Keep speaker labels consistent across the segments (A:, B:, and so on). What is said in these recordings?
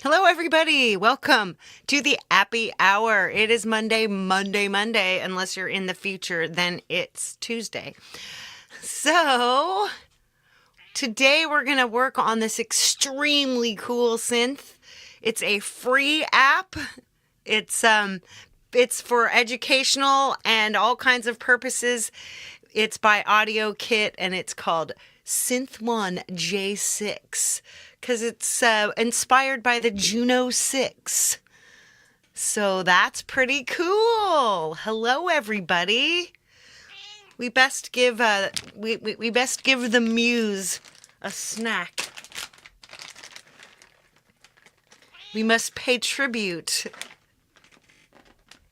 A: Hello, everybody. Welcome to the APPy Hour. It is Monday, unless you're in the future, then it's Tuesday. So, today we're going to work on this extremely cool synth. It's a free app. It's for educational and all kinds of purposes. It's by Audiokit and it's called Synth One J6 because it's inspired by the Juno 6. So that's pretty cool. Hello, everybody. We best give we best give the muse a snack. We must pay tribute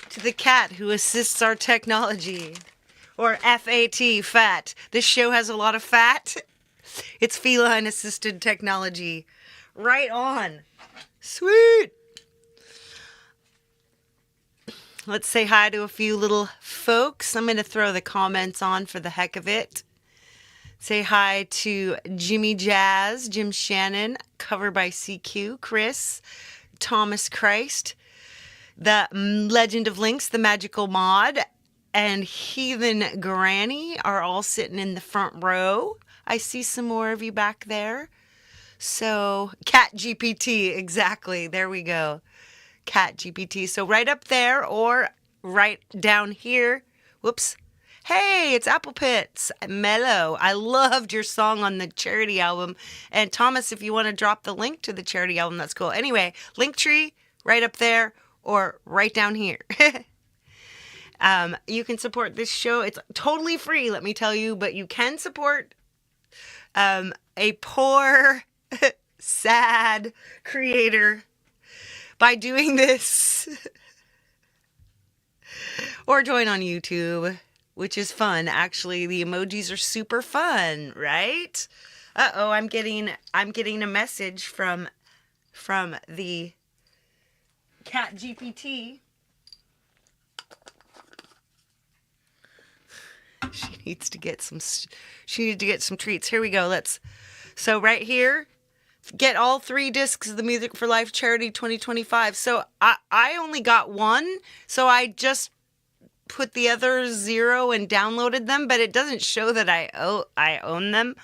A: to the cat who assists our technology. Or FAT, fat. This show has a lot of fat. It's feline assisted technology. Right on. Sweet. Let's say hi to a few little folks. I'm going to throw the comments on for the heck of it. Say hi to Jimmy Jazz, Jim Shannon, cover by CQ, Chris, Thomas Christ, the Legend of Lynx, the Magical Mod, and Heathen Granny are all sitting in the front row. I see some more of you back there. So, Cat GPT, exactly. There we go. Cat GPT. So right up there or right down here. Whoops. Hey, it's Apple Pits. Mellow. I loved your song on the charity album. And Thomas, if you want to drop the link to the charity album, that's cool. Anyway, Linktree right up there or right down here. You can support this show. It's totally free, let me tell you, but you can support a poor, sad creator by doing this. Or join on YouTube, which is fun. Actually, the emojis are super fun, right? Uh-oh, I'm getting a message from the Cat GPT. She needs to get some treats. Here we go. So right here, get all 3 discs of the Music for Life Charity 2025. So I only got one, so I just put the other 0 and downloaded them, but it doesn't show that I own them.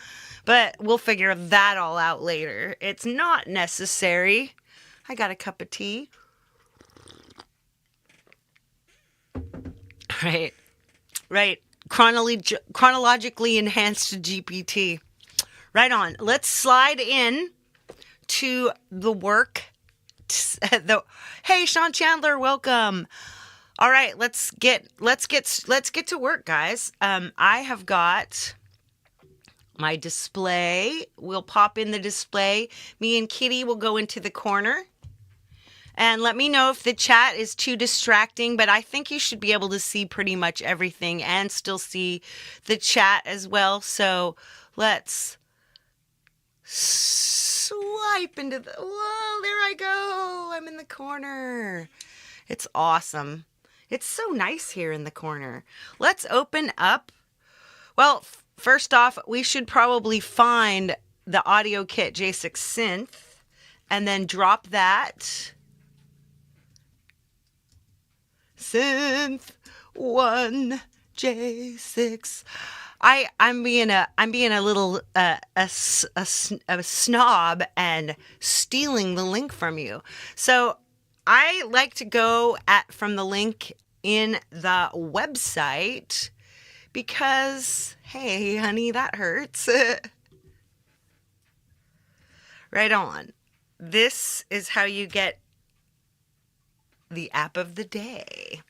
A: But we'll figure that all out later. It's not necessary. I got a cup of tea. Right. Chronologically enhanced GPT. Right on. Let's slide in to the work. Hey, Sean Chandler, welcome. All right, let's get to work, guys. I have got my display. We'll pop in the display. Me and Kitty will go into the corner. And let me know if the chat is too distracting, but I think you should be able to see pretty much everything and still see the chat as well. So let's swipe into the... Whoa, there I go. I'm in the corner. It's awesome. It's so nice here in the corner. Let's open up. Well, first off, we should probably find the Audiokit J6 synth and then drop that. Synth One J6. I'm being a little a snob and stealing the link from you. So I like to go from the link in the website because, hey, honey, that hurts. Right on. This is how you get the app of the day.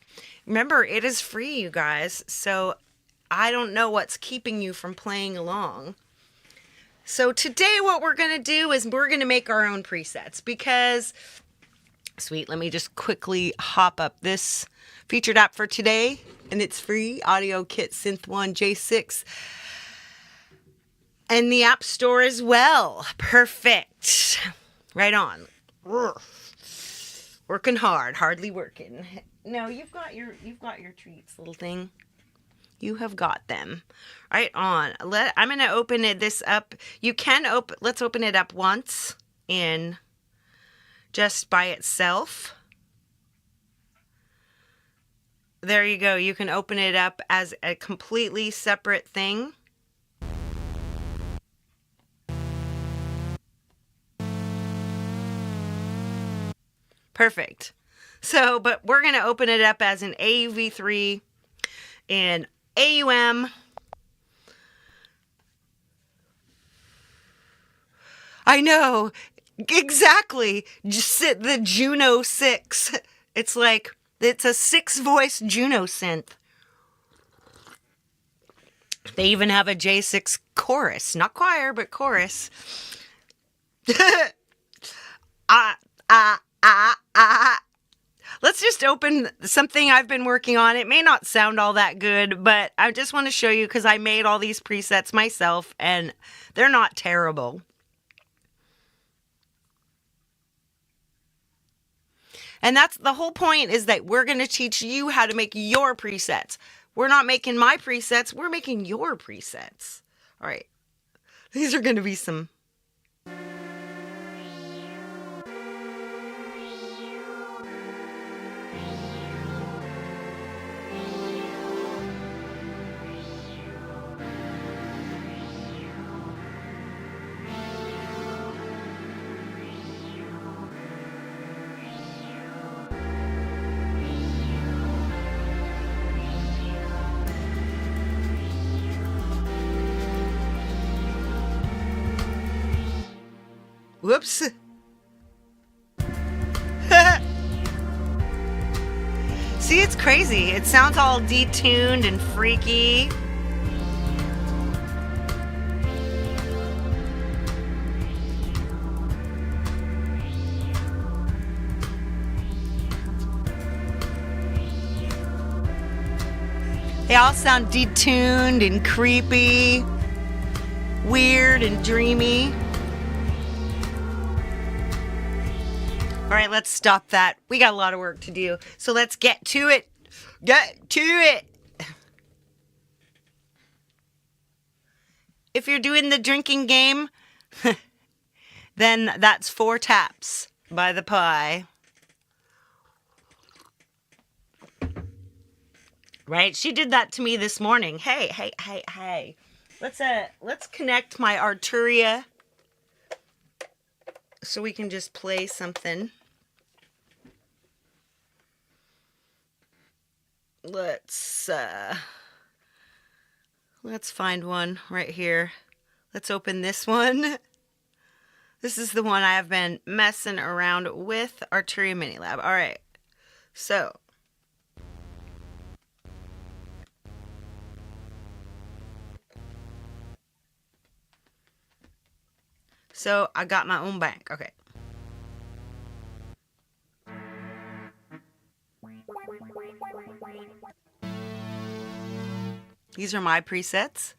A: Remember, it is free, you guys, so I don't know what's keeping you from playing along. So today what we're going to do is we're going to make our own presets because, sweet, let me just quickly hop up this featured app for today, and it's free, Audiokit Synth One J6, and the App Store as well. Perfect. Right on. Working hard, hardly working. No, you've got your treats, little thing. You have got them. Right on. I'm going to open this up. You can let's open it up once in just by itself. There you go. You can open it up as a completely separate thing. Perfect. So, but we're going to open it up as an AUV3 in AUM. I know, exactly. Just the Juno 6. It's like, it's a 6-voice Juno synth. They even have a J6 chorus. Not choir, but chorus. Let's just open something I've been working on. It may not sound all that good, but I just want to show you because I made all these presets myself and they're not terrible. And that's the whole point, is that we're going to teach you how to make your presets. We're not making my presets, we're making your presets. All right. These are going to be some... Whoops. See, it's crazy. It sounds all detuned and freaky. They all sound detuned and creepy, weird and dreamy. All right, let's stop that. We got a lot of work to do. So let's get to it. Get to it. If you're doing the drinking game, then that's 4 taps by the pie. Right? She did that to me this morning. Hey. Let's connect my Arturia so we can just play something. Let's find one right here. Let's open this one. This is the one I've been messing around with, Arturia Mini Lab. All right. So I got my own bank. Okay. These are my presets.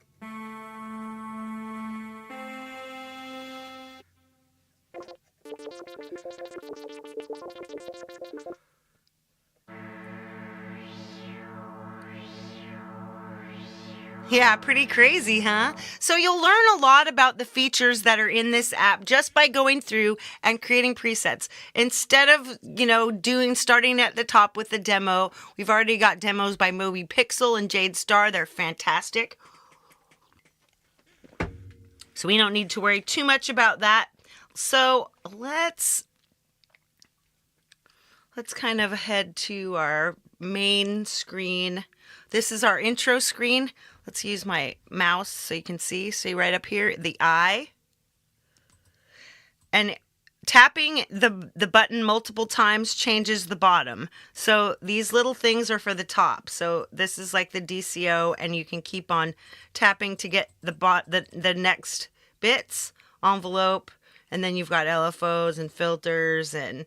A: Yeah, pretty crazy, huh? So you'll learn a lot about the features that are in this app just by going through and creating presets. Instead of, starting at the top with the demo, we've already got demos by Moby Pixel and Jade Star. They're fantastic. So we don't need to worry too much about that. So let's kind of head to our main screen. This is our intro screen. Let's use my mouse so you can see. See right up here, the eye. And tapping the button multiple times changes the bottom. So these little things are for the top. So this is like the DCO, and you can keep on tapping to get the next bits, envelope, and then you've got LFOs and filters and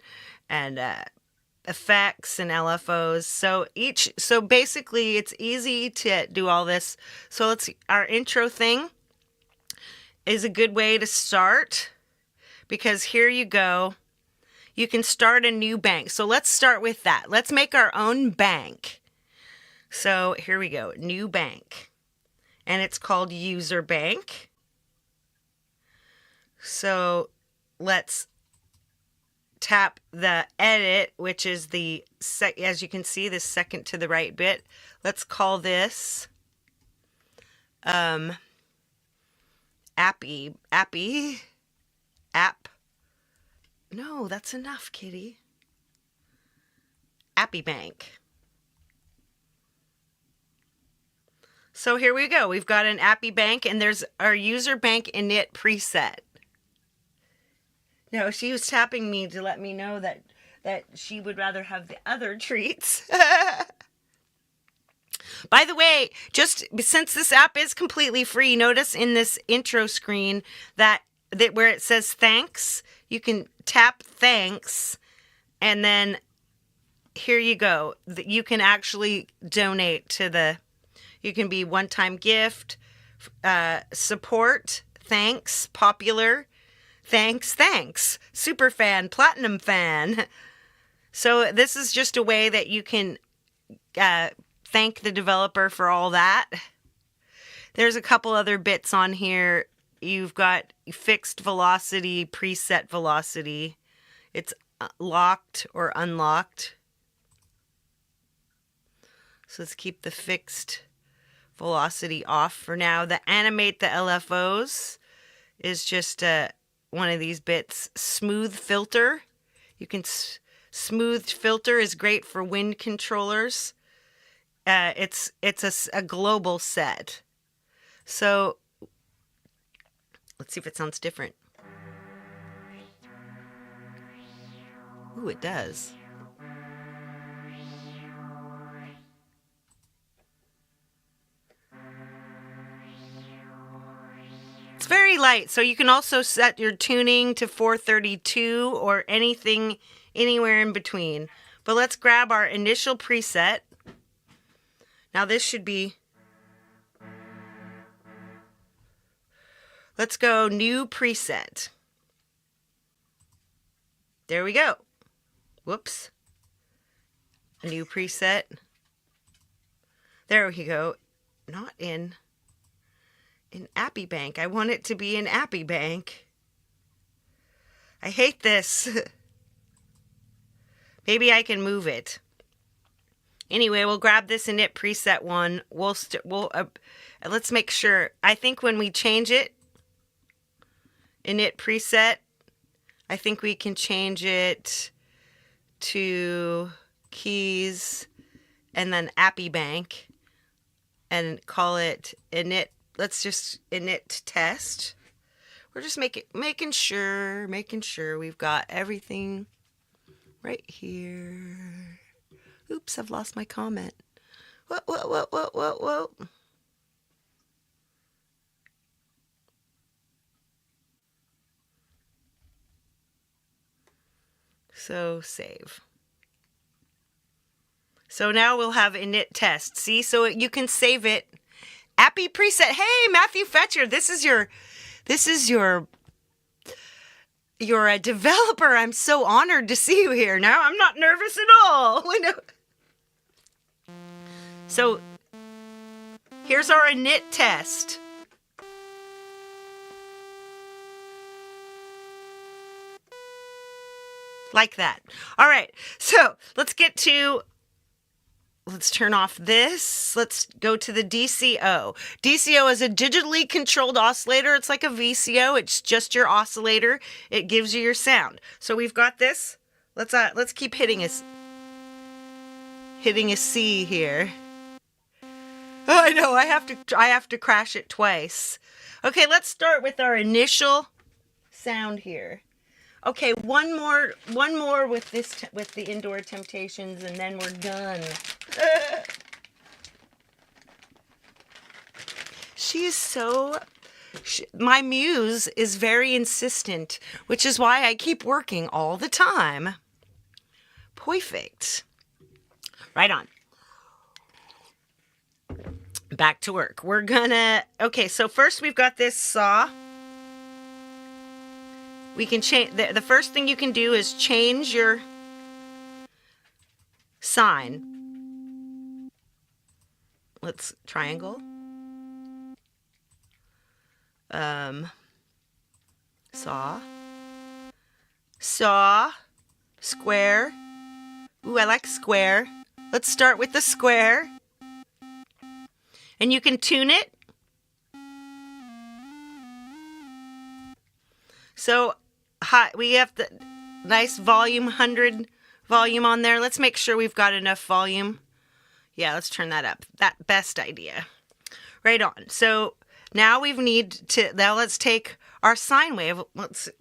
A: effects and LFOs. So basically it's easy to do all this. So our intro thing is a good way to start, because here you go. You can start a new bank. So let's start with that. Let's make our own bank. So here we go, new bank. And it's called user bank. So let's tap the edit, which is the, as you can see, the second to the right bit. Let's call this APPy. No, that's enough, kitty. APPy. So here we go. We've got an APPy, and there's our user bank init preset. No, she was tapping me to let me know that she would rather have the other treats. By the way, just since this app is completely free, notice in this intro screen that where it says thanks, you can tap thanks, and then here you go. You can actually donate to the, you can be one-time gift, support, thanks, popular, thanks, super fan, platinum fan. So this is just a way that you can thank the developer for all that. There's a couple other bits on here. You've got fixed velocity, preset velocity. It's locked or unlocked. So let's keep the fixed velocity off for now. The animate the LFOs is just one of these bits. Smooth filter. You can smooth filter is great for wind controllers. It's a global set. So let's see if it sounds different. Ooh, it does. It's very light, so you can also set your tuning to 432 or anything anywhere in between. But let's grab our initial preset. Now this should be, let's go new preset. There we go. Whoops. A new preset. There we go. Not in APPy. I want it to be in APPy. I hate this. Maybe I can move it. Anyway, we'll grab this init preset one. Let's make sure. I think when we change it, init preset, I think we can change it to keys and then APPy and call it init. Let's just init test. We're just making sure we've got everything right here. Oops, I've lost my comment. Whoa. So save. So now we'll have init test. See, so you can save it. APPy preset. Hey, Matthew Fetcher, this is your you're a developer. I'm so honored to see you here. Now I'm not nervous at all. So here's our init test. Like that. All right. So let's turn off this. Let's go to the DCO. DCO is a digitally controlled oscillator. It's like a VCO. It's just your oscillator. It gives you your sound. So we've got this. Let's keep hitting a C here. Oh, I know. I have to crash it twice. Okay, let's start with our initial sound here. Okay, one more with this with the Indoor Temptations, and then we're done. My muse is very insistent, which is why I keep working all the time. Perfect. Right on. Back to work. Okay, so first we've got this saw. We can change, the first thing you can do is change your sign. Let's triangle. Saw. Square. Ooh, I like square. Let's start with the square. And you can tune it. So we have the nice volume, 100 volume on there. Let's make sure we've got enough volume. Yeah, let's turn that up. That best idea. Right on. So now let's take our sine wave. Let's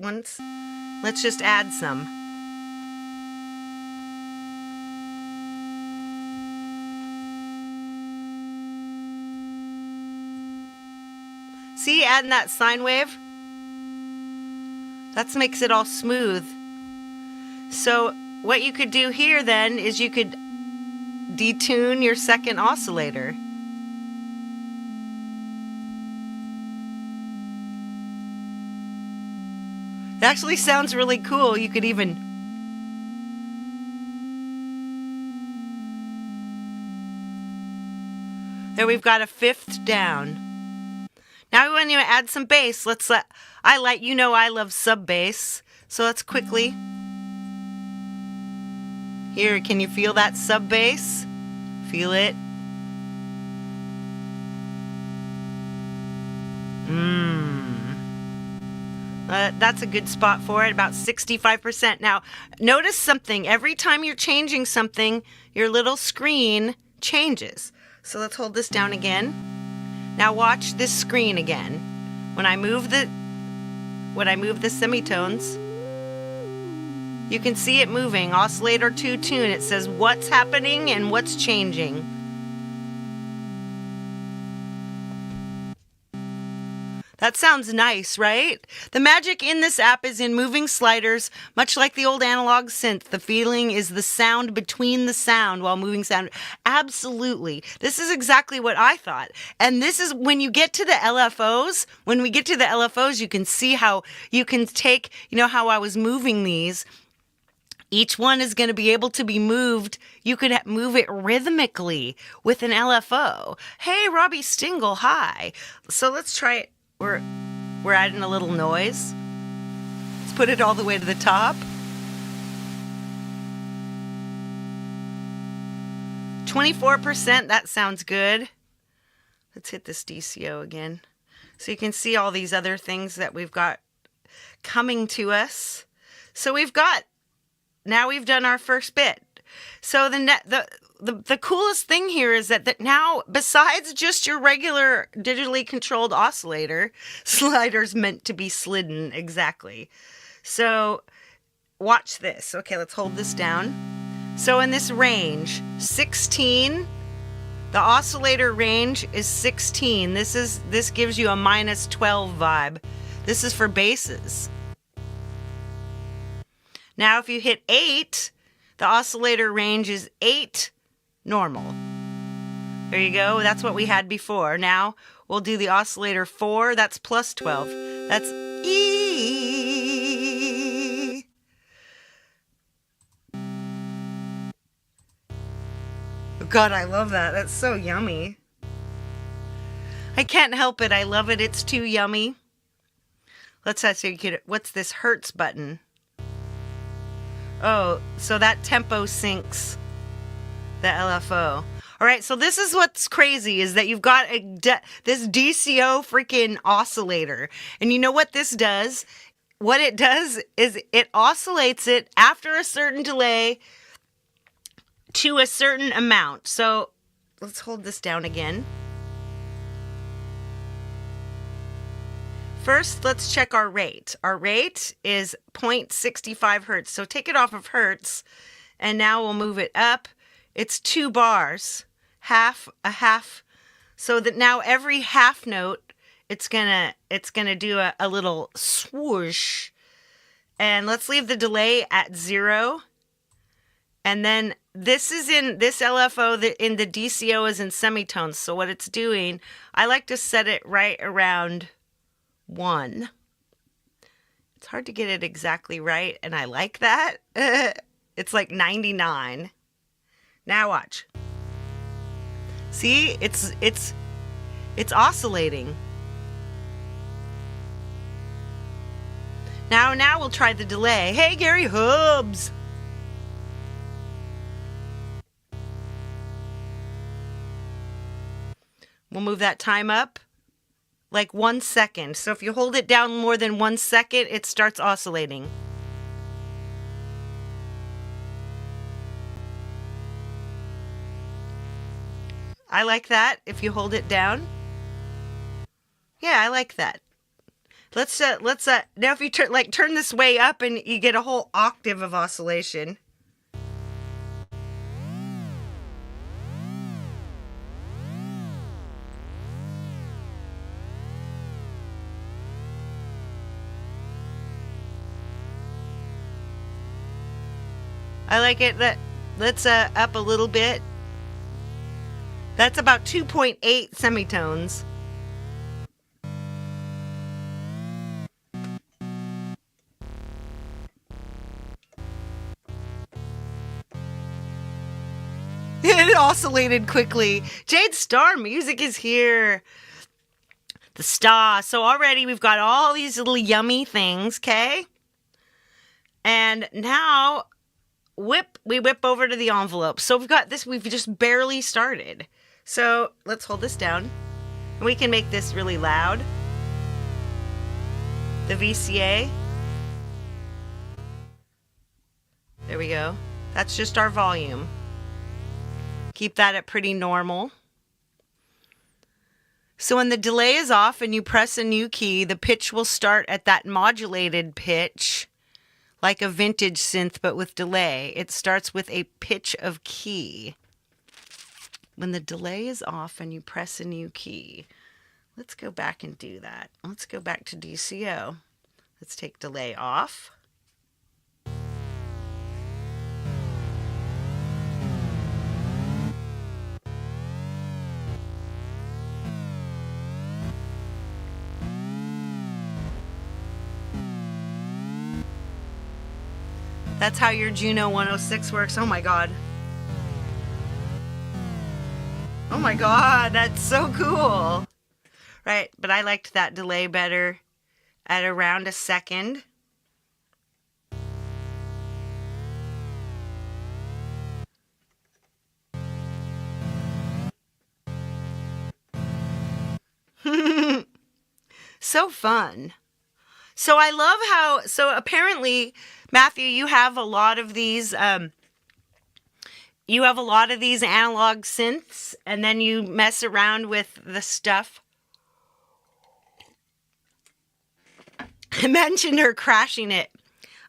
A: just add some. See, adding that sine wave? That makes it all smooth. So what you could do here then is you could detune your second oscillator. It actually sounds really cool. You could even there we've got a fifth down. Now when you add some bass, I love sub bass. So let's quickly. Here, can you feel that sub bass? Feel it? That's a good spot for it, about 65%. Now, notice something. Every time you're changing something, your little screen changes. So let's hold this down again. Now watch this screen again. When I move the semitones, you can see it moving. Oscillator to tune. It says what's happening and what's changing. That sounds nice, right? The magic in this app is in moving sliders, much like the old analog synth. The feeling is the sound between the sound while moving sound. Absolutely. This is exactly what I thought. And this is when you get to the LFOs, you can see how you can take, how I was moving these. Each one is going to be able to be moved. You could move it rhythmically with an LFO. Hey, Robbie Stingle, hi. So let's try it. We're adding a little noise. Let's put it all the way to the top. 24%, that sounds good. Let's hit this DCO again. So you can see all these other things that we've got coming to us. So now we've done our first bit. So the coolest thing here is that now, besides just your regular digitally controlled oscillator, slider's meant to be slidden, exactly. So watch this. Okay, let's hold this down. So in this range, 16, the oscillator range is 16. This gives you a -12 vibe. This is for basses. Now if you hit 8, the oscillator range is 8 normal. There you go. That's what we had before. Now we'll do the oscillator 4. That's +12. That's E. God, I love that. That's so yummy. I can't help it. I love it. It's too yummy. Let's execute. What's this Hertz button? Oh, so that tempo syncs the LFO. All right, so this is what's crazy is that you've got this DCO freaking oscillator. And you know what this does? What it does is it oscillates it after a certain delay to a certain amount. So let's hold this down again. First, let's check our rate. Our rate is 0.65 hertz. So take it off of hertz, and now we'll move it up. It's 2 bars, a half. So that now every half note, it's gonna do a little swoosh. And let's leave the delay at 0. And then this LFO in the DCO is in semitones. So what it's doing, I like to set it right around 1. It's hard to get it exactly right, and I like that. It's like 99. Now watch. See, it's oscillating. Now we'll try the delay. Hey, Gary Hubs. We'll move that time up like 1 second. So if you hold it down more than 1 second, it starts oscillating. I like that if you hold it down. Yeah, I like that. Let's now if you turn this way up and you get a whole octave of oscillation. I like it. Let's up a little bit. That's about 2.8 semitones. It oscillated quickly. Jade Star Music is here. The star. So already we've got all these little yummy things, okay? And now we whip over to the envelope. So we've got this, we've just barely started. So let's hold this down. And we can make this really loud. The VCA. There we go. That's just our volume. Keep that at pretty normal. So when the delay is off and you press a new key, the pitch will start at that modulated pitch, like a vintage synth, but with delay. It starts with a pitch of key. When the delay is off and you press a new key, let's go back and do that. Let's go back to DCO. Let's take delay off. That's how your Juno 106 works. Oh my God. Oh my God, that's so cool. Right, but I liked that delay better at around a second. So fun. So I love how, so apparently, Matthew, you have a lot of these, analog synths, and then you mess around with the stuff. I mentioned her crashing it.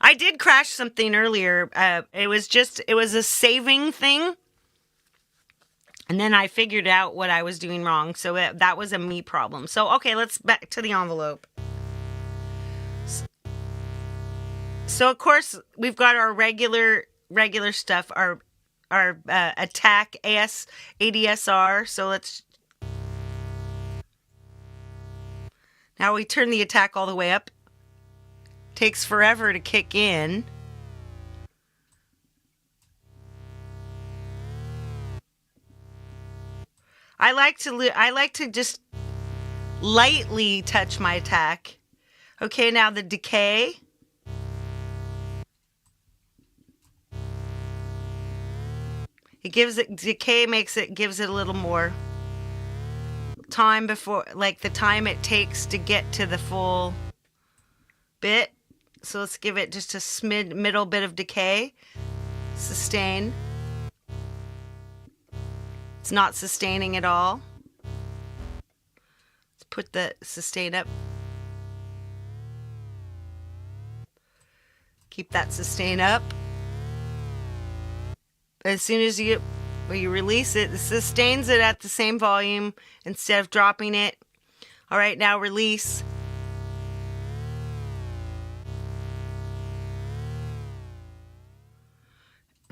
A: I did crash something earlier. It was a saving thing. And then I figured out what I was doing wrong. So that was a me problem. So, okay, let's back to the envelope. So, of course, we've got our regular stuff, our attack ADSR. So let's... Now we turn the attack all the way up. Takes forever to kick in. I like to just lightly touch my attack. Okay, now the decay. Gives it a little more time before, like the time it takes to get to the full bit. So let's give it just a middle bit of decay. Sustain. It's not sustaining at all. Let's put the sustain up. Keep that sustain up. As soon as you release it, it sustains it at the same volume instead of dropping it. All right, now release.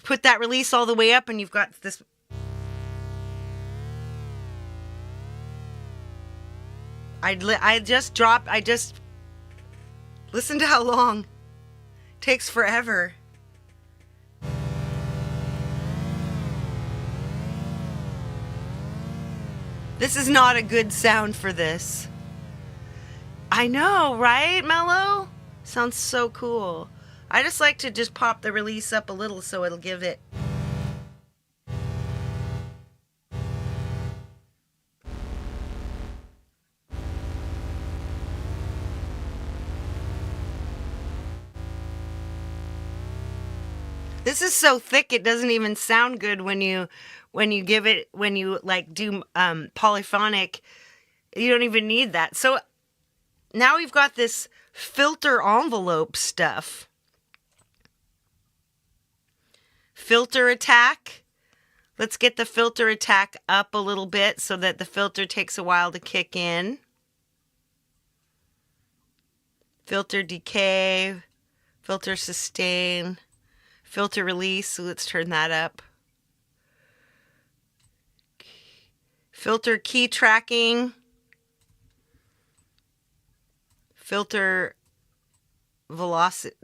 A: Put that release all the way up and you've got this. I just listen to how long. It takes forever. This is not a good sound for this. I know, right, Mello? Sounds so cool. I just like to just pop the release up a little so it'll give it. This is so thick it doesn't even sound good when you like do polyphonic. You don't even need that. So now we've got this filter envelope stuff. Filter attack. Let's get the filter attack up a little bit so that the filter takes a while to kick in. Filter decay, filter sustain, filter release. So let's turn that up. Filter key tracking. Filter velocity.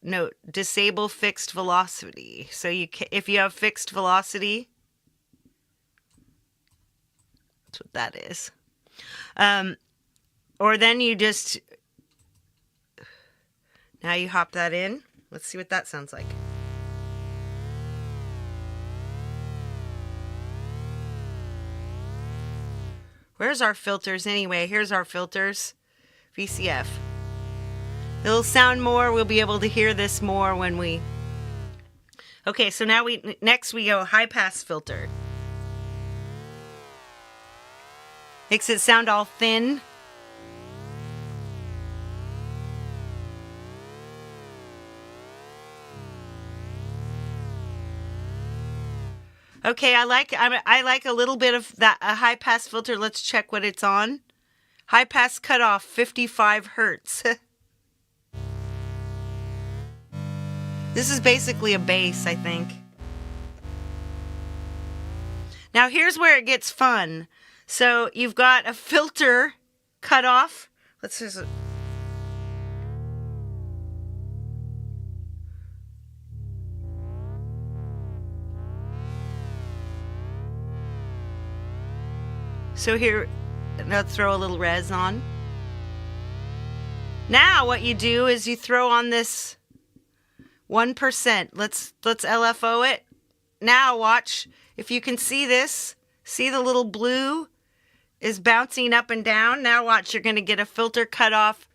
A: No, disable fixed velocity. So if you have fixed velocity, that's what that is. Or then you just, now you hop that in. Let's see what that sounds like. Where's our filters anyway? Here's our filters. VCF. It'll sound more. We'll be able to hear this more when we... Okay, so now next we go high pass filter. Makes it sound all thin. Okay, I like a little bit of that, a high pass filter. Let's check what it's on. High pass cutoff, 55 hertz. This is basically a bass, I think. Now here's where it gets fun. So you've got a filter cutoff. Let's just... So here, let's throw a little res on. Now what you do is you throw on this 1%. Let's LFO it. Now watch, if you can see this, see the little blue is bouncing up and down. Now watch, you're going to get a filter cutoff.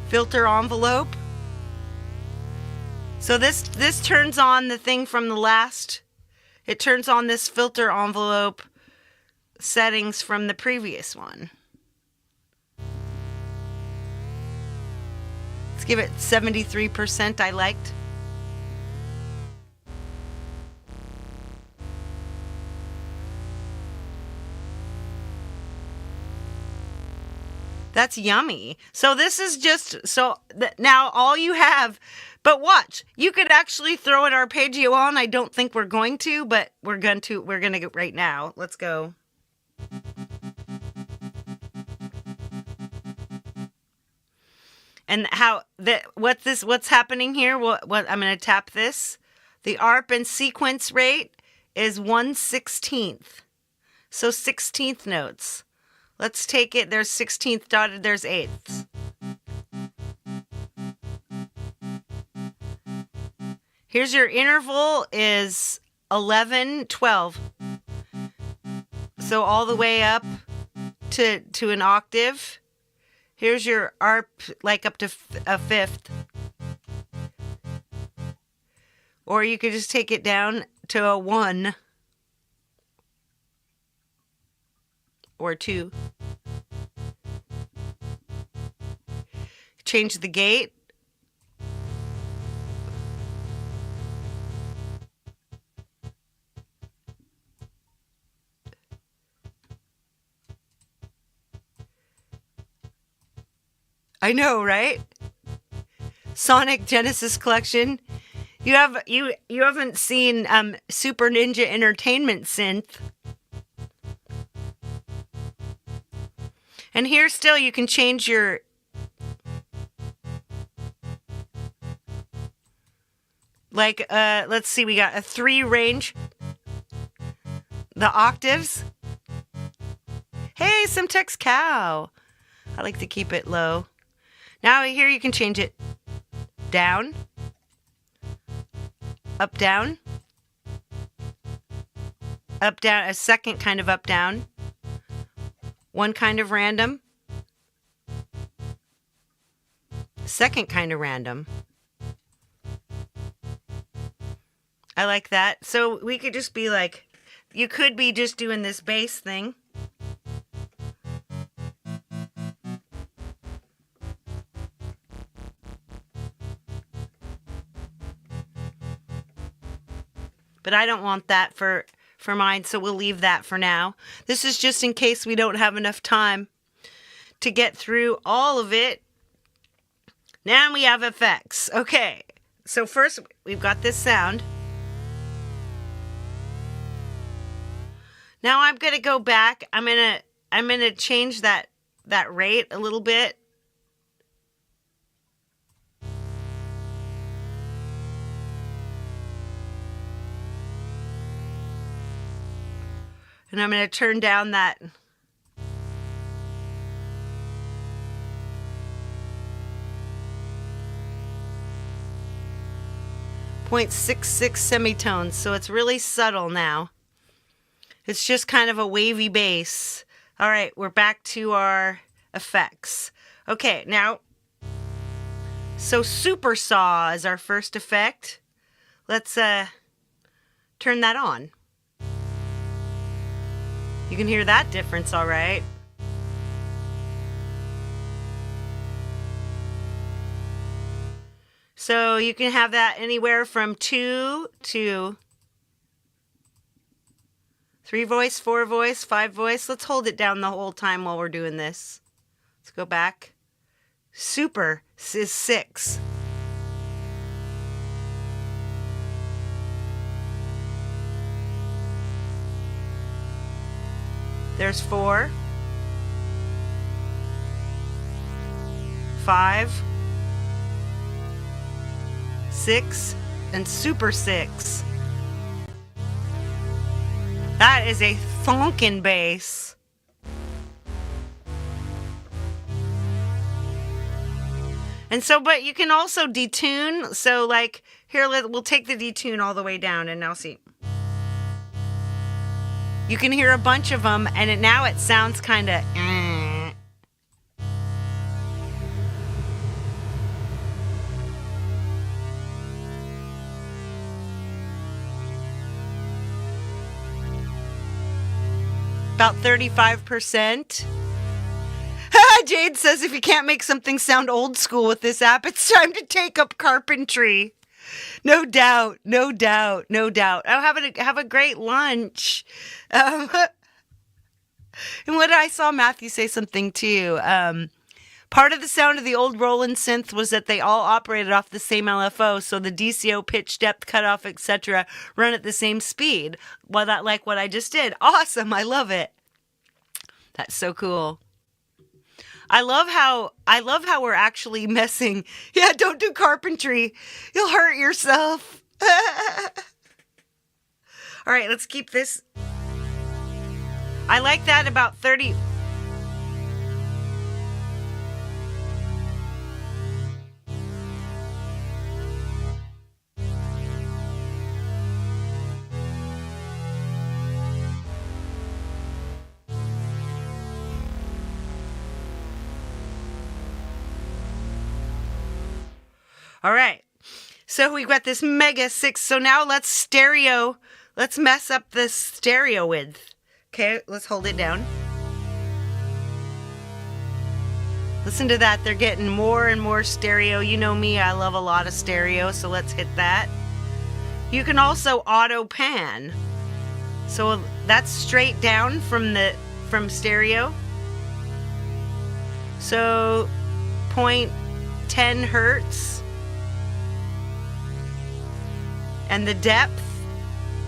A: Filter envelope. So this turns on the thing from the last. It turns on this filter envelope settings from the previous one. Let's give it 73% I liked. That's yummy. So this is just, now all you have, but watch, you could actually throw an arpeggio on. I don't think we're going to, but we're going to get right now. Let's go. And what's happening here? What I'm going to tap this. The ARP and sequence rate is 1/16. So 16th notes. Let's take it. There's 16th dotted. There's 8ths. Here's your interval is 11, 12. So all the way up to an octave. Here's your ARP, like up to a fifth. Or you could just take it down to a 1. Or 2. Change the gate. I know, right? Sonic Genesis Collection. You haven't seen Super Ninja Entertainment Synth. And here still you can change your let's see, we got a 3 range. The octaves. Hey, Simtex Cow. I like to keep it low. Now here you can change it down, up, down, a second kind of up, down, One kind of random. Second kind of random. I like that. So we could just be like, you could be just doing this bass thing. But I don't want that for mine, so we'll leave that for now. This is just in case we don't have enough time to get through all of it. Now we have effects. Okay, so first we've got this sound. Now I'm gonna go back. I'm gonna change that rate a little bit. And I'm going to turn down that. .66 semitones, so it's really subtle now. It's just kind of a wavy bass. All right, we're back to our effects. Okay, now, so super saw is our first effect. Let's turn that on. You can hear that difference, all right. So you can have that anywhere from 2 to 3 voice, 4 voice, 5 voice. Let's hold it down the whole time while we're doing this. Let's go back. Super is 6. There's 4, 5, 6, and super 6. That is a thunkin' bass. And so, but you can also detune. So like, here, we'll take the detune all the way down and now see. You can hear a bunch of them, and now it sounds kind of. About 35%. Jade says if you can't make something sound old school with this app, it's time to take up carpentry. No doubt, no doubt, no doubt. Oh, have a great lunch. And what I saw Matthew say something too. Part of the sound of the old Roland synth was that they all operated off the same LFO, so the DCO, pitch, depth, cutoff, etc. run at the same speed. Well, that like what I just did. Awesome, I love it. That's so cool. I love how we're actually messing. Yeah, don't do carpentry. You'll hurt yourself. All right, let's keep this. I like that about 30. All right, so we've got this mega 6. So now let's mess up this stereo width. Okay, let's hold it down. Listen to that, they're getting more and more stereo. You know me, I love a lot of stereo, so let's hit that. You can also auto pan. So that's straight down from stereo. So 0.10 hertz. And the depth,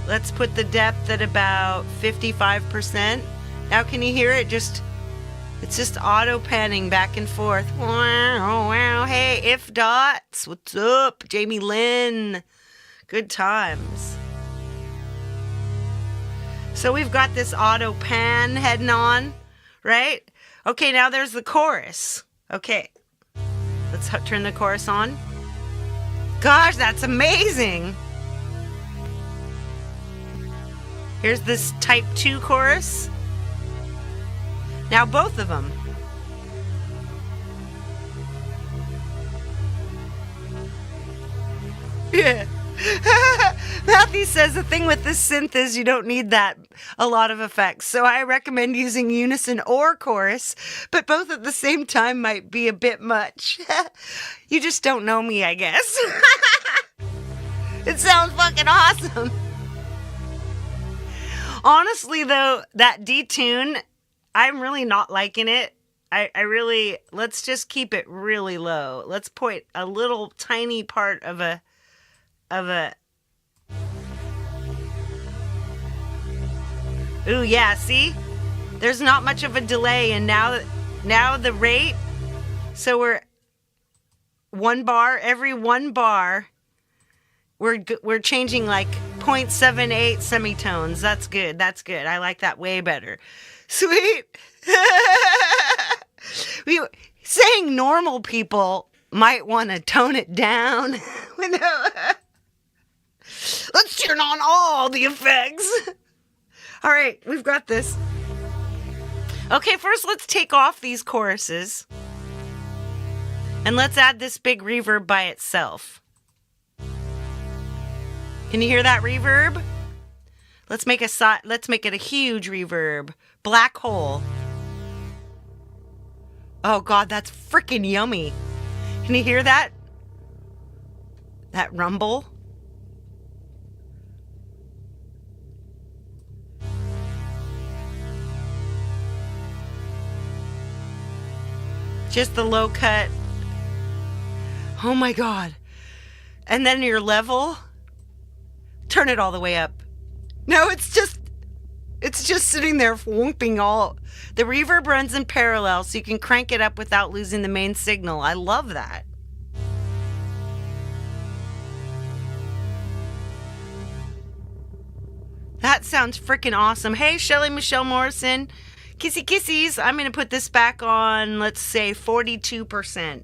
A: let's put the depth at about 55%. Now can you hear it? It's just auto panning back and forth. Wow, wow. Hey, If Dots, what's up? Jamie Lynn, good times. So we've got this auto pan heading on, right? Okay, now there's the chorus. Okay, let's turn the chorus on. Gosh, that's amazing. Here's this type 2 chorus. Now both of them. Yeah. Matthew says the thing with this synth is you don't need a lot of effects. So I recommend using unison or chorus, but both at the same time might be a bit much. You just don't know me, I guess. It sounds fucking awesome. Honestly, though, that detune, I'm really not liking it. Let's just keep it really low. Let's point a little tiny part of a ooh, yeah, see? There's not much of a delay, and now the rate, so we're every one bar, we're changing like 0.78 semitones. That's good. I like that way better. Sweet. Saying normal people might want to tone it down. Let's turn on all the effects. All right, we've got this. Okay, first let's take off these choruses. And let's add this big reverb by itself. Can you hear that reverb? Let's make it a huge reverb. Black hole. Oh God, that's freaking yummy. Can you hear that? That rumble? Just the low cut. Oh my God. And then your level, turn it all the way up. No, it's just sitting there whooping all. The reverb runs in parallel, so you can crank it up without losing the main signal. I love that. That sounds freaking awesome. Hey, Shelly Michelle Morrison. Kissy kissies. I'm going to put this back on, let's say, 42%.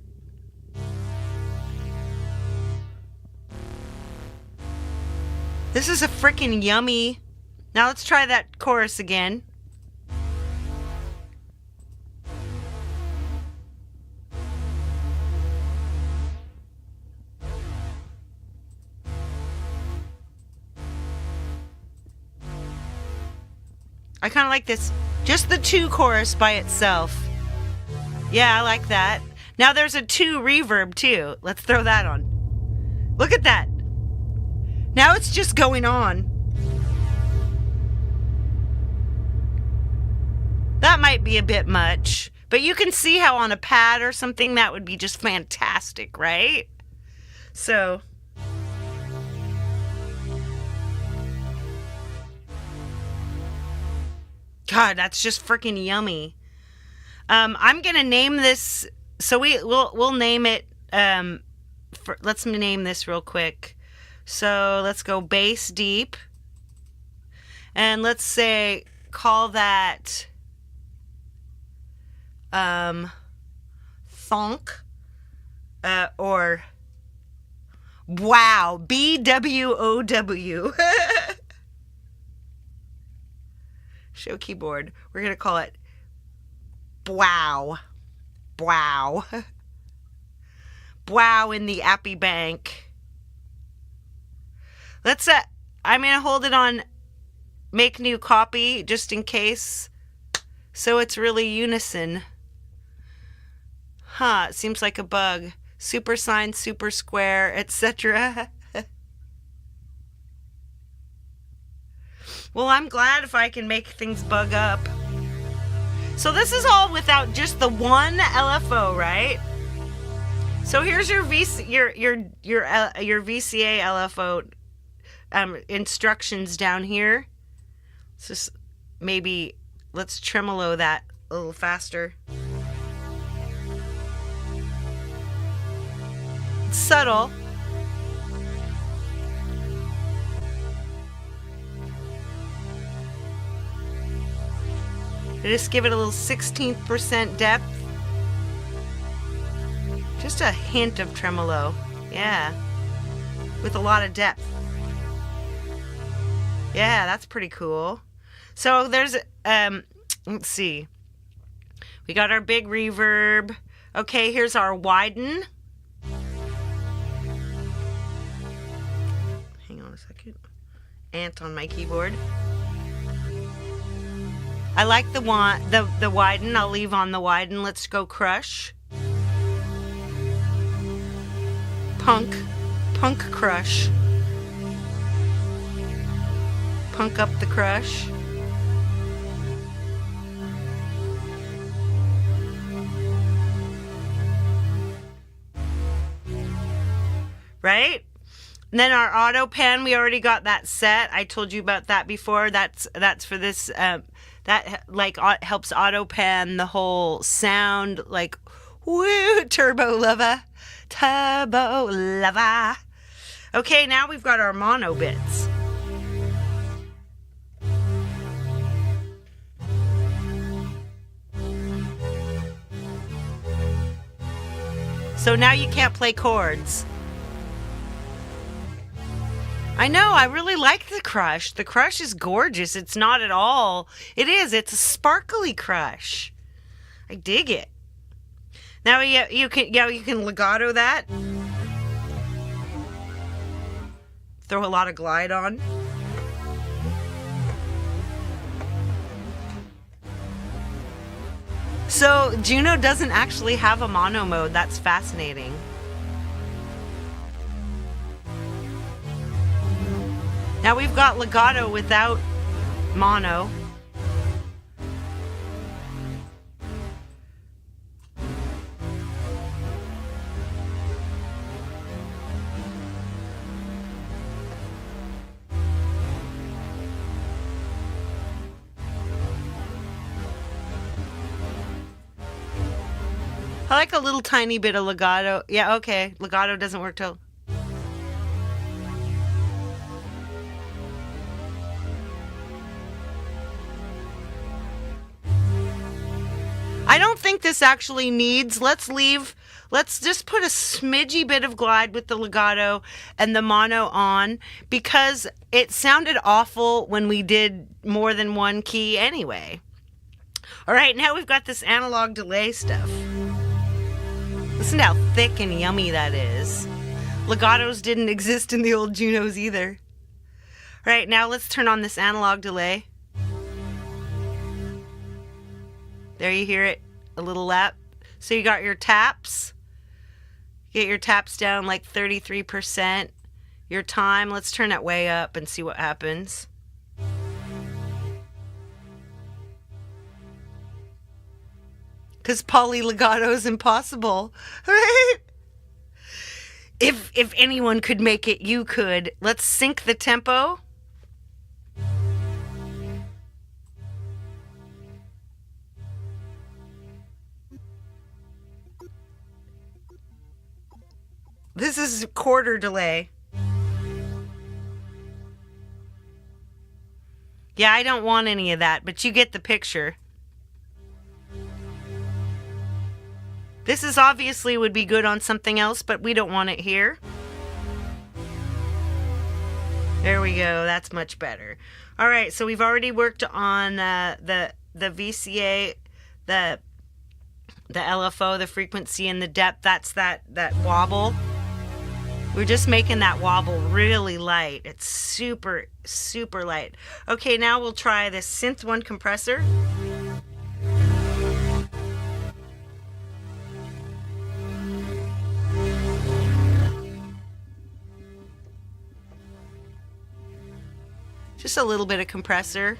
A: This is a freaking yummy. Now let's try that chorus again. I kind of like this. Just the 2 chorus by itself. Yeah, I like that. Now there's a 2 reverb too. Let's throw that on. Look at that. Now it's just going on. That might be a bit much, but you can see how on a pad or something that would be just fantastic, right? So God, that's just freaking yummy. I'm gonna name this. So we'll name it. Let's name this real quick. So let's go bass deep, and let's say call that thonk, or wow, BWOW. Show keyboard. We're going to call it wow. Wow. Wow in the APPy bank. Let's I'm going to hold it on make new copy just in case. So it's really unison. Huh, it seems like a bug. Super sign, super square, etc. Well, I'm glad if I can make things bug up. So this is all without just the one LFO, right? So here's your VCA LFO instructions down here. So maybe let's tremolo that a little faster. It's subtle. Just give it a little 16% depth. Just a hint of tremolo. Yeah. With a lot of depth. Yeah, that's pretty cool. So there's, let's see. We got our big reverb. Okay, here's our widen. Hang on a second. Ant on my keyboard. I like the widen. I'll leave on the widen. Let's go crush. Punk crush. Punk up the crush. Right? And then our auto pan, we already got that set. I told you about that before. That's for this that like helps auto pan the whole sound, like woo, turbo lover. Okay, now we've got our mono bits. So now you can't play chords. I know, I really like the crush. The crush is gorgeous. It's not at all. It is. It's a sparkly crush. I dig it. Now you can legato that. Throw a lot of glide on. So Juno doesn't actually have a mono mode. That's fascinating. Now we've got legato without mono. I like a little tiny bit of legato. Yeah, okay. Legato doesn't work till... I don't think this actually needs... Let's just put a smidgy bit of glide with the legato and the mono on, because it sounded awful when we did more than one key anyway. All right, now we've got this analog delay stuff. Listen to how thick and yummy that is. Legatos didn't exist in the old Junos either. All right, now let's turn on this analog delay. There, you hear it, a little lap. So you got your taps. Get your taps down like 33%. Your time, let's turn it way up and see what happens. Because poly legato is impossible, right? If anyone could make it, you could. Let's sync the tempo. This is quarter delay. Yeah, I don't want any of that, but you get the picture. This is obviously would be good on something else, but we don't want it here. There we go. That's much better. All right, so we've already worked on the VCA, the LFO, the frequency and the depth. That's that wobble. We're just making that wobble really light. It's super, super light. Okay, now we'll try this Synth One compressor. Just a little bit of compressor.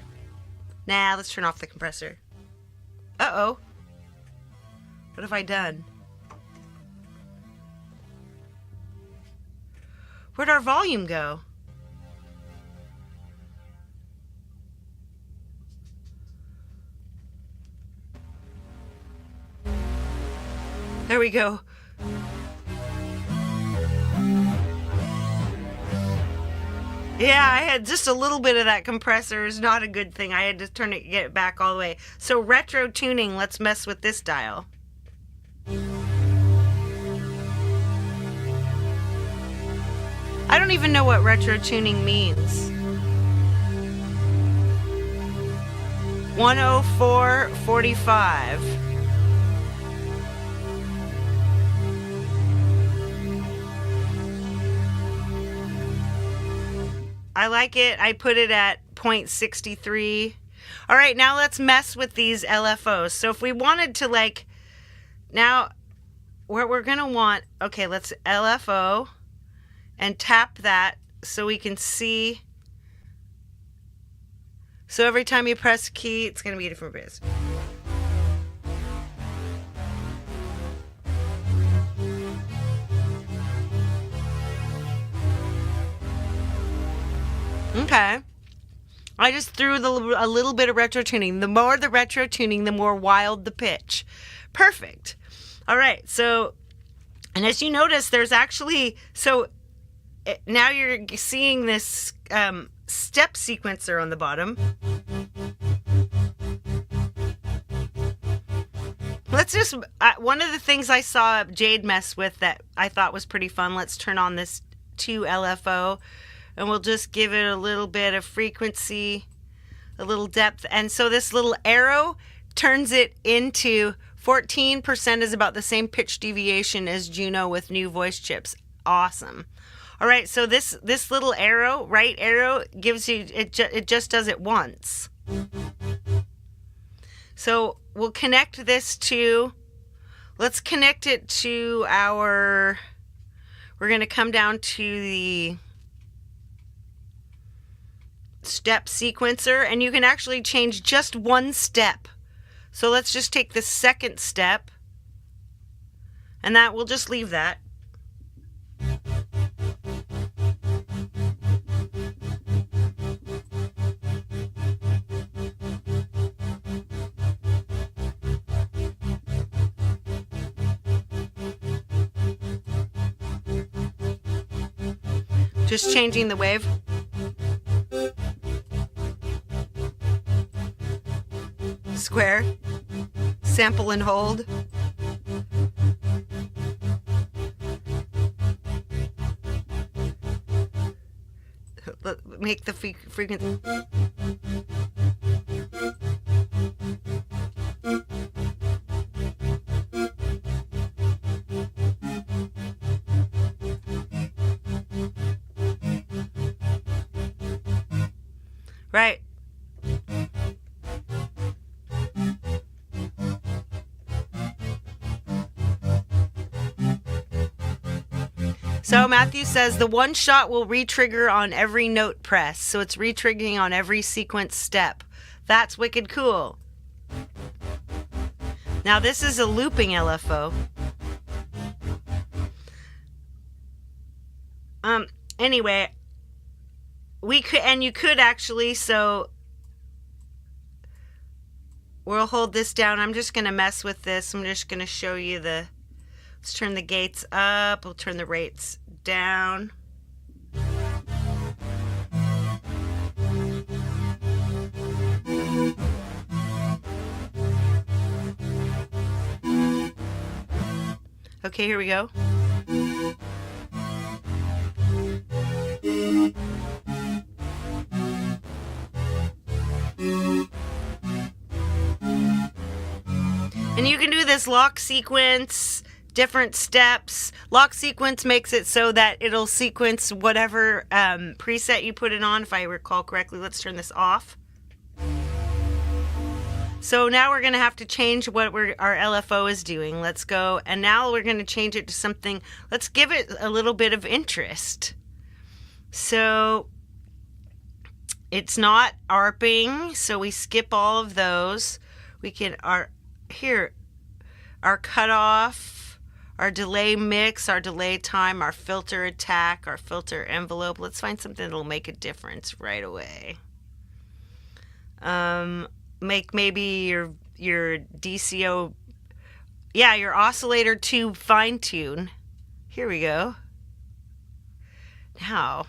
A: Nah, let's turn off the compressor. Uh-oh. What have I done? Where'd our volume go? There we go. Yeah, I had just a little bit of that compressor. Is not a good thing. I had to get it back all the way. So retro tuning, let's mess with this dial. I don't even know what retro tuning means. 104.45. I like it. I put it at 0.63. All right, now let's mess with these LFOs. So if we wanted to like, now what we're gonna want, okay, let's LFO and tap that so we can see. So every time you press a key, it's gonna be a different biz. Okay. I just threw a little bit of retro tuning. The more the retro tuning, the more wild the pitch. Perfect. All right. So, and as you notice, there's actually, so now you're seeing this step sequencer on the bottom. Let's just, one of the things I saw Jade mess with that I thought was pretty fun. Let's turn on this 2 LFO. And we'll just give it a little bit of frequency, a little depth. And so this little arrow turns it into 14% is about the same pitch deviation as Juno with new voice chips. Awesome. All right, so this little arrow, right arrow, gives you, it just does it once. So we'll connect this to, let's connect it to our, we're going to come down to the step sequencer, and you can actually change just one step. So let's just take the second step, and that we'll just leave that. Just changing the wave. Square, sample and hold. Make the frequency. Right. So Matthew says the one shot will re-trigger on every note press. So it's re-triggering on every sequence step. That's wicked cool. Now this is a looping LFO. Anyway, we could, and you could actually, so we'll hold this down. I'm just going to mess with this. I'm just going to show you the, let's turn the gates up. We'll turn the rates down. Okay, here we go. And you can do this lock sequence, different steps. Lock sequence makes it so that it'll sequence whatever preset you put it on, if I recall correctly. Let's turn this off. So now we're going to have to change what our LFO is doing. Let's go. And now we're going to change it to something. Let's give it a little bit of interest. So it's not ARPing, so we skip all of those. We can, our cutoff, our delay mix, our delay time, our filter attack, our filter envelope. Let's find something that'll make a difference right away. Make maybe your DCO, yeah, your oscillator to fine tune. Here we go. Now.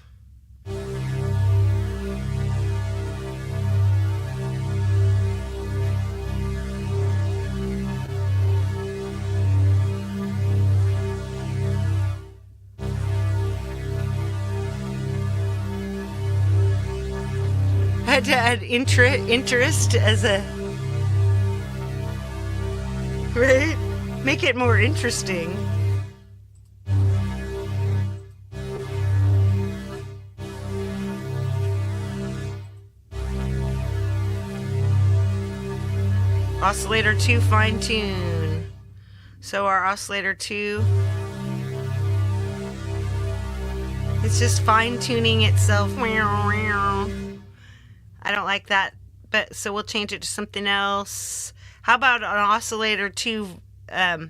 A: Had to add interest as a, right? Make it more interesting. Oscillator 2 fine tune. So our oscillator 2, it's just fine tuning itself. I don't like that, but so we'll change it to something else. How about an oscillator 2? How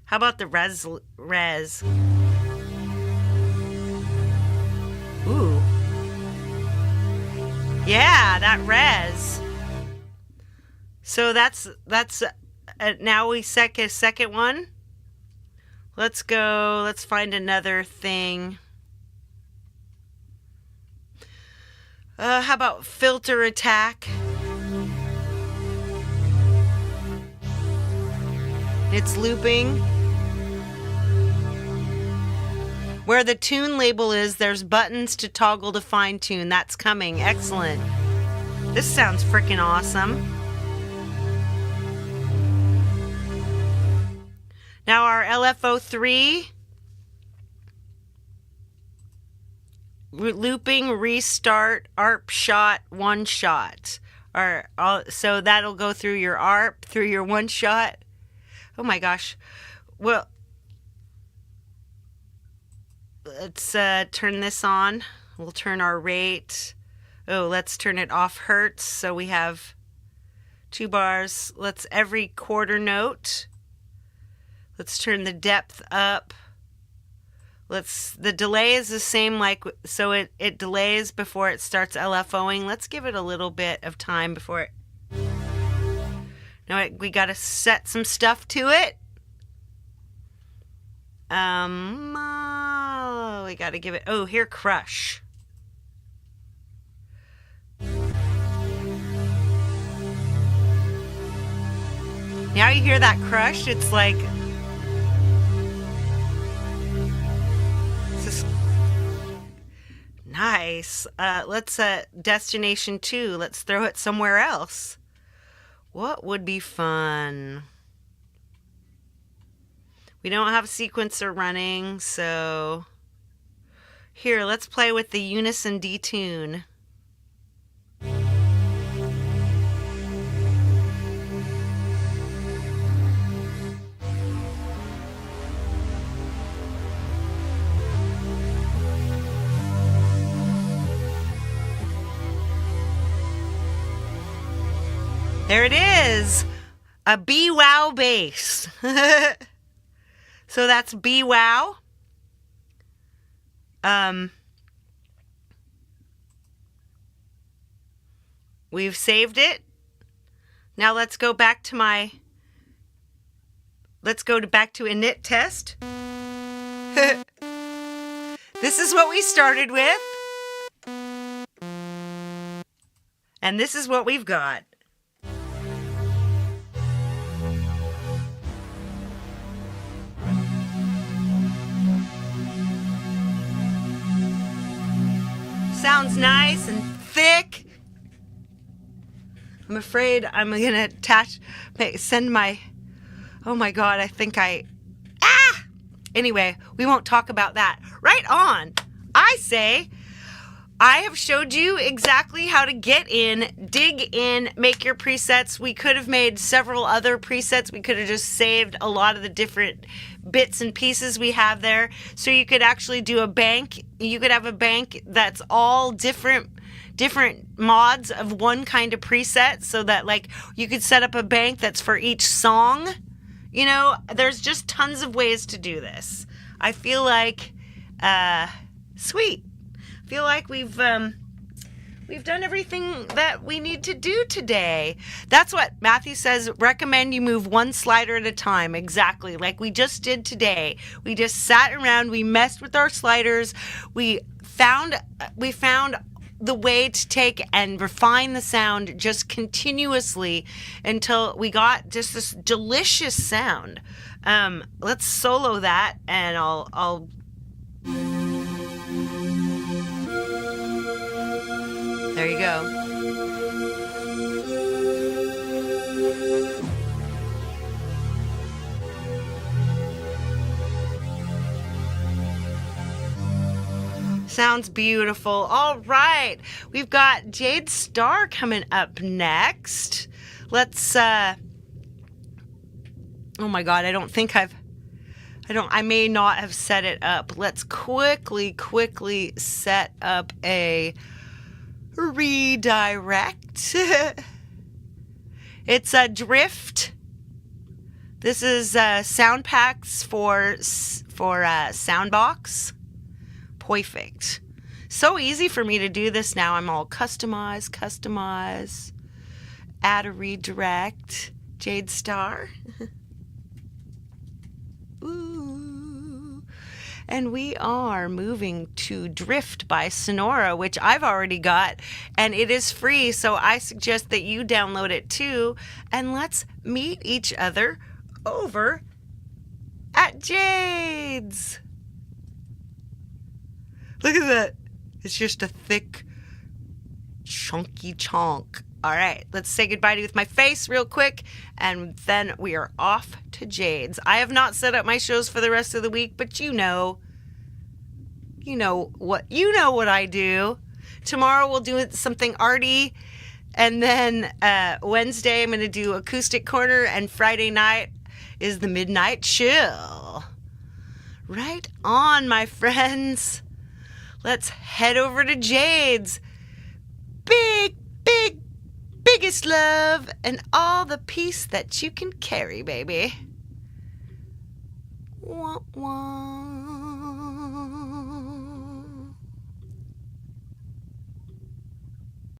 A: about the res? Ooh. Yeah, that res. So that's now we set a second one. Let's go. Let's find another thing. How about filter attack? It's looping. Where the tune label is, there's buttons to toggle to fine tune. That's coming. Excellent. This sounds freaking awesome. Now our LFO3, looping, restart, ARP shot, one shot. So that'll go through your ARP, through your one shot. Oh my gosh. Well, let's turn this on. We'll turn our rate. Oh, let's turn it off hertz. So we have 2 bars. Let's every quarter note. Let's turn the depth up. The delay is the same, so it delays before it starts LFOing. Let's give it a little bit of time before it. Now we got to set some stuff to it. We got to give it, here, crush. Now you hear that crush, it's like, nice. Let's destination 2. Let's throw it somewhere else. What would be fun? We don't have a sequencer running, so here, let's play with the unison detune. There it is, a B-wow bass. So that's B-wow. We've saved it. Now let's go back to back to init test. This is what we started with. And this is what we've got. Sounds nice and thick. I'm afraid I'm gonna send my, oh my God, I think anyway, we won't talk about that. Right on. I say, I have showed you exactly how to get in, dig in, make your presets. We could have made several other presets. We could have just saved a lot of the different bits and pieces we have there. So you could actually do a bank. You could have a bank that's all different mods of one kind of preset, so that like you could set up a bank that's for each song. You know, there's just tons of ways to do this. I feel like, sweet. I feel like we've done everything that we need to do today. That's what Matthew says. Recommend you move one slider at a time. Exactly. Like we just did today. We just sat around. We messed with our sliders. We found the way to take and refine the sound just continuously until we got just this delicious sound. Let's solo that, and I'll there you go. Sounds beautiful. All right. We've got Jade Star coming up next. Let's Oh my God, I may not have set it up. Let's quickly set up a redirect. It's a drift. This is sound packs for Soundbox. Perfect. So easy for me to do this now. I'm all customize, add a redirect, Jade Star. Ooh. And we are moving to Drift by Sonora, which I've already got, and it is free, so I suggest that you download it too, and let's meet each other over at Jade's. Look at that. It's just a thick, chunky chunk. All right, let's say goodbye to you with my face real quick, and then we are off to Jade's. I have not set up my shows for the rest of the week, but you know what I do. Tomorrow we'll do something arty, and then Wednesday I'm going to do Acoustic Corner, and Friday night is the Midnight Chill. Right on, my friends. Let's head over to Jade's. Biggest love and all the peace that you can carry, baby. Wah, wah.